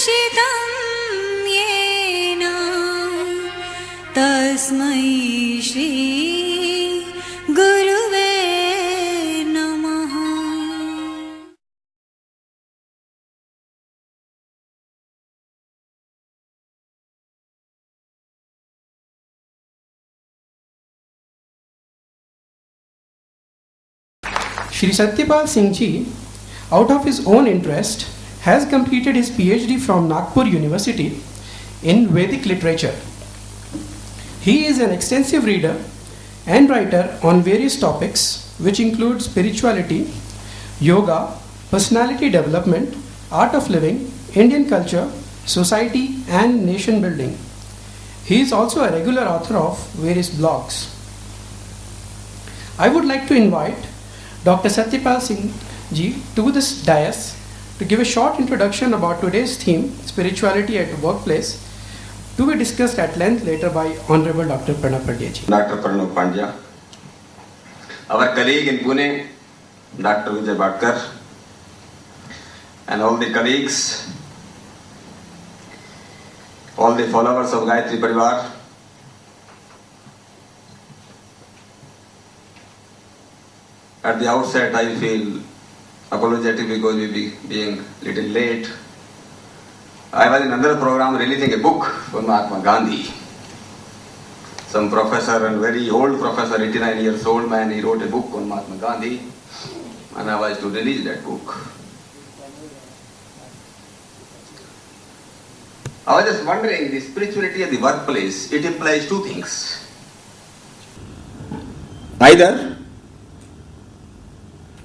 दर्शितं येन तस्मै श्री गुरुवे नमः। Shri Satyapal Singhji, out of his own interest, has completed his PhD from Nagpur University in Vedic literature. He is an extensive reader and writer on various topics which include spirituality, yoga, personality development, art of living, Indian culture, society and nation building. He is also a regular author of various blogs. I would like to invite Dr. Satyapal Singhji to this dais to give a short introduction about today's theme, spirituality at the workplace, to be discussed at length later by Honorable Dr. Pranav Pandyaji. Dr. Pranav Pandya, our colleague in Pune, Dr. Vijay Bhatkar, and all the colleagues, all the followers of Gayatri Parivar, at the outset, I feel apologetic because we be being little late. I was in another program releasing a book on Mahatma Gandhi. Some professor, and very old professor, 89 years old man, he wrote a book on Mahatma Gandhi, and I was to release that book. I was just wondering, the spirituality at the workplace, it implies two things. Either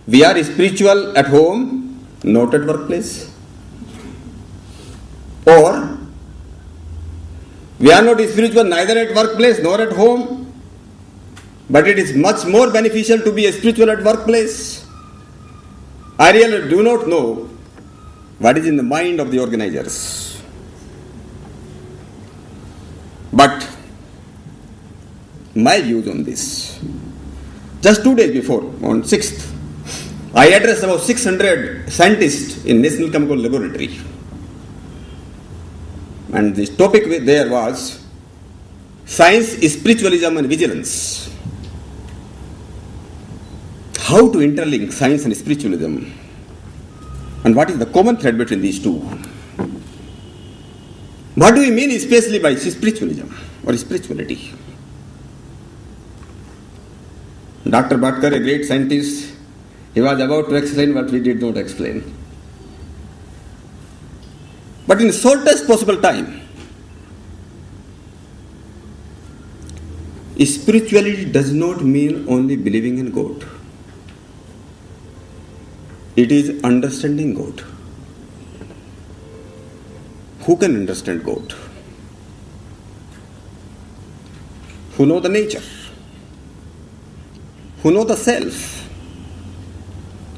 we are spiritual at home, not at workplace. Or we are not spiritual neither at workplace nor at home, but it is much more beneficial to be spiritual at workplace. I really do not know what is in the mind of the organizers. But my views on this. Just 2 days before, on 6th, I addressed about 600 scientists in National Chemical Laboratory. And the topic there was science, spiritualism and vigilance. How to interlink science and spiritualism, and what is the common thread between these two. What do we mean especially by spiritualism or spirituality? Dr. Bhatkar, a great scientist, he was about to explain what we did not explain. But in the shortest possible time, spirituality does not mean only believing in God. It is understanding God. Who can understand God? Who know the nature? Who know the self?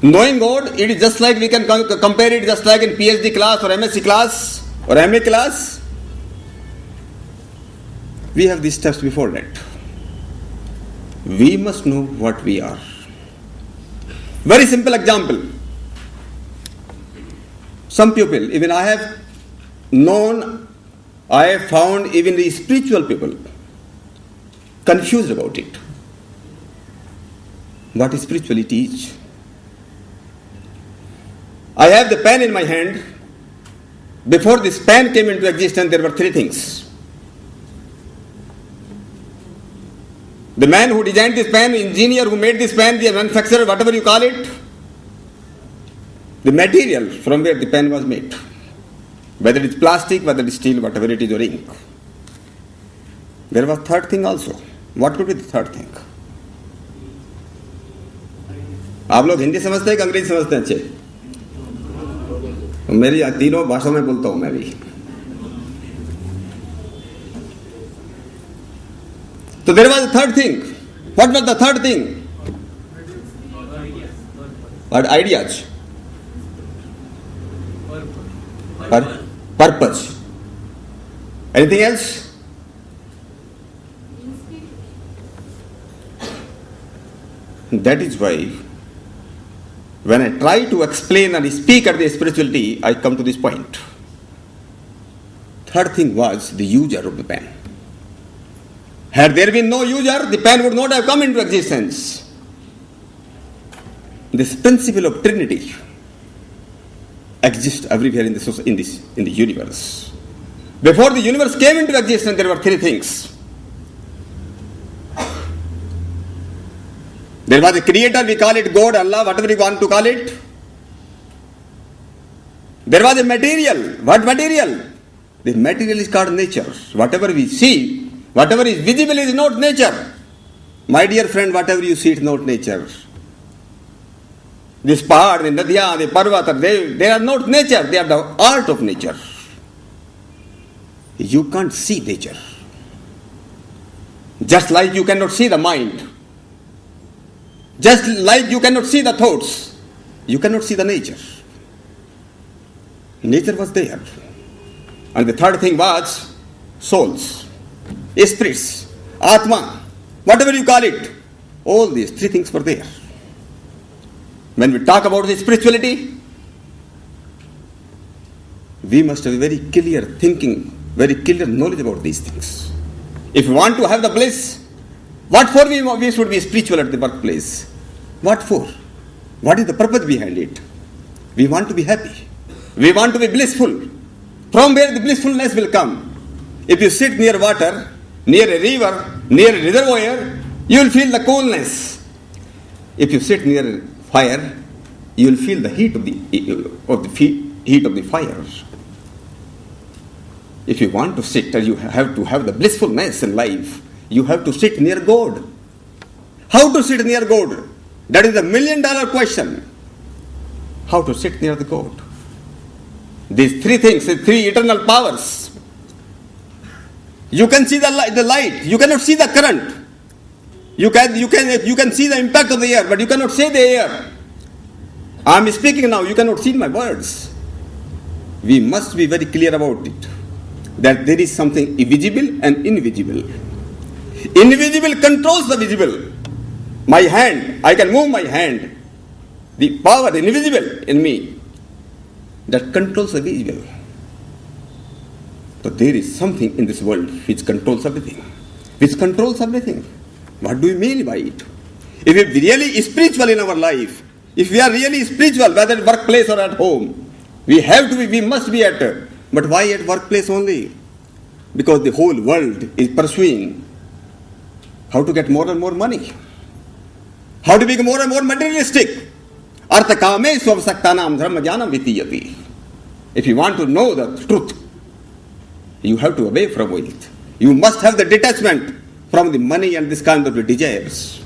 Knowing God, it is just like we can compare it just like in PhD class or MSc class or MA class. We have these steps before that. We must know what we are. Very simple example. Some people, even I have found even the spiritual people confused about it. What spirituality is? I have the pen in my hand. Before this pen came into existence, there were three things. The man who designed this pen, engineer who made this pen, the manufacturer, whatever you call it, the material from where the pen was made, whether it's plastic, whether it's steel, whatever it is, or ink. There was third thing also. What could be the third thing? आप लोग हिंदी समझते हैं कि अंग्रेजी समझते हैं? अच्छे, मेरी तीनों भाषा में बोलता हूं मैं भी. So there was a third thing. What was the third thing? What? Ideas. Purpose. Anything else? That is why when I try to explain and speak at the spirituality, I come to this point. Third thing was the user of the pen. Had there been no user, the pen would not have come into existence. This principle of Trinity exists everywhere in the universe. Before the universe came into existence, there were three things. There was a creator, we call it God, Allah, whatever you want to call it. There was a material. What material? The material is called nature. Whatever we see, whatever is visible is not nature. My dear friend, whatever you see is not nature. This pahad, the nadya, the parvata, they are not nature, they are the art of nature. You can't see nature. Just like you cannot see the mind. Just like you cannot see the thoughts. You cannot see the nature. Nature was there. And the third thing was souls, spirits, atma, whatever you call it. All these three things were there. When we talk about the spirituality, we must have a very clear thinking, very clear knowledge about these things. If we want to have the bliss, what for we should be spiritual at the workplace? What for? What is the purpose behind it? We want to be happy. We want to be blissful. From where the blissfulness will come? If you sit near water, near a river, near a reservoir, you will feel the coolness. If you sit near a fire, you will feel the heat of the fire. If you want to sit, you have to have the blissfulness in life. You have to sit near God. How to sit near God? That is the $1 million question. How to sit near the God? These three things, three eternal powers. You can see the light. You cannot see the current. You can see the impact of the air, but you cannot see the air. I am speaking now. You cannot see my words. We must be very clear about it. That there is something visible and invisible. Invisible controls the visible. My hand, I can move my hand. The power, the invisible in me, that controls the visible. But there is something in this world which controls everything. Which controls everything. What do you mean by it? If we are really spiritual in our life, if we are really spiritual, whether at workplace or at home, we must be at. But why at workplace only? Because the whole world is pursuing how to get more and more money. How to become more and more materialistic. Artha kame swavsaktanam dharma jnanam vitiyati. If you want to know the truth, you have to away from it. You must have the detachment from the money and this kind of desires.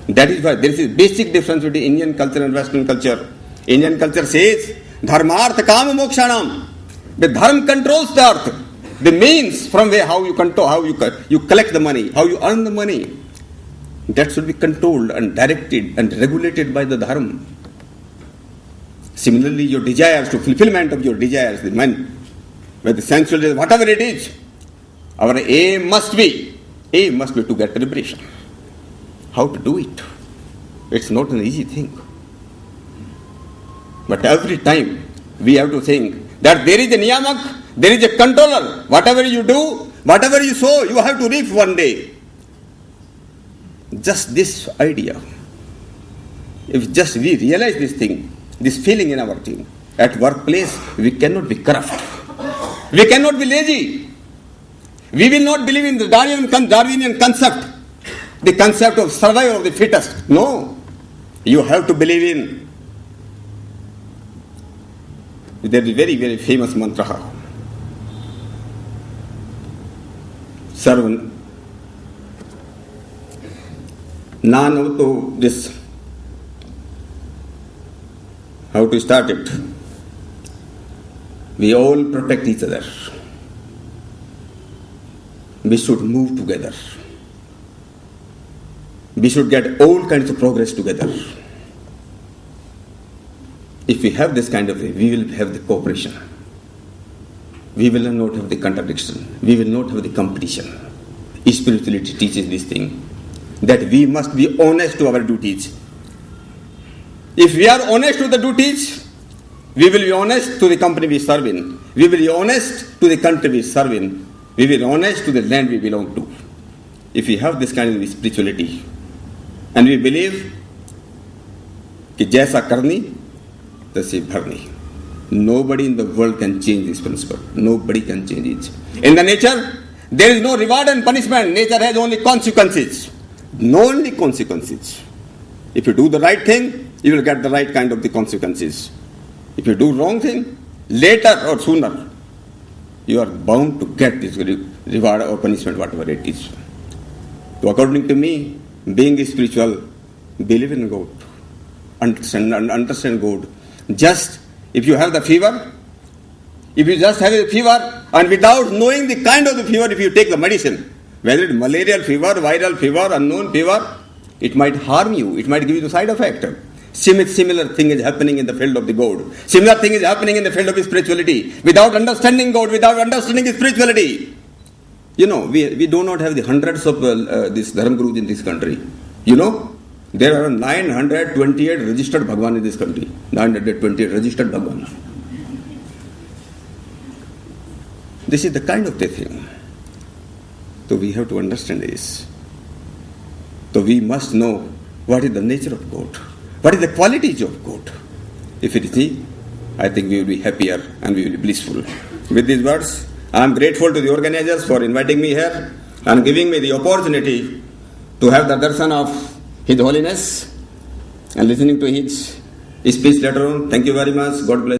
That is why there is a basic difference between Indian culture and Western culture. Indian culture says, dharmartha kama mokshanam. The dharma controls the earth. The means from where how you control, how you collect the money, how you earn the money. That should be controlled and directed and regulated by the dharma. Similarly, your desires, to fulfillment of your desires, the man, with the sensual desires, whatever it is, our aim must be to get liberation. How to do it? It's not an easy thing. But every time we have to think that there is a niyamak, there is a controller. Whatever you do, whatever you sow, you have to reap one day. Just this idea. If just we realize this thing, this feeling in our thing, at workplace, we cannot be corrupt. We cannot be lazy. We will not believe in the Darwinian concept, the concept of survival of the fittest. No. You have to believe in. There is a very, very famous mantra. Sarvan. Nanoto this. How to start it? We all protect each other. We should move together. We should get all kinds of progress together. If we have this kind of way, we will have the cooperation. We will not have the contradiction. We will not have the competition. Spirituality teaches this thing, that we must be honest to our duties. If we are honest to the duties, We will be honest to the company we serve in. We will be honest to the country we serve in. We will be honest to the land we belong to. If we have this kind of spirituality, and we believe कि जैसा करनी तैसे भरनी. Nobody in the world can change this principle. Nobody can change it. In the nature, there is no reward and punishment. Nature has only consequences. No only consequences. If you do the right thing, you will get the right kind of the consequences. If you do wrong thing, later or sooner, you are bound to get this reward or punishment, whatever it is. So according to me, being spiritual, believe in God, understand God. Just if you have the fever, if you just have a fever and without knowing the kind of the fever, if you take the medicine, whether it's malarial fever, viral fever, unknown fever, it might harm you. It might give you the side effect. Similar thing is happening in the field of the God. Similar thing is happening in the field of spirituality. Without understanding God, without understanding spirituality, we do not have the hundreds of these Dharma Gurus in this country. There are 928 registered Bhagwan in this country. 928 registered Bhagwan. This is the kind of the thing. So we have to understand this. So we must know what is the nature of God. What is the qualities of God. If it is, I think we will be happier and we will be blissful. With these words, I am grateful to the organizers for inviting me here and giving me the opportunity to have the darshan of His Holiness and listening to his speech later on. Thank you very much. God bless.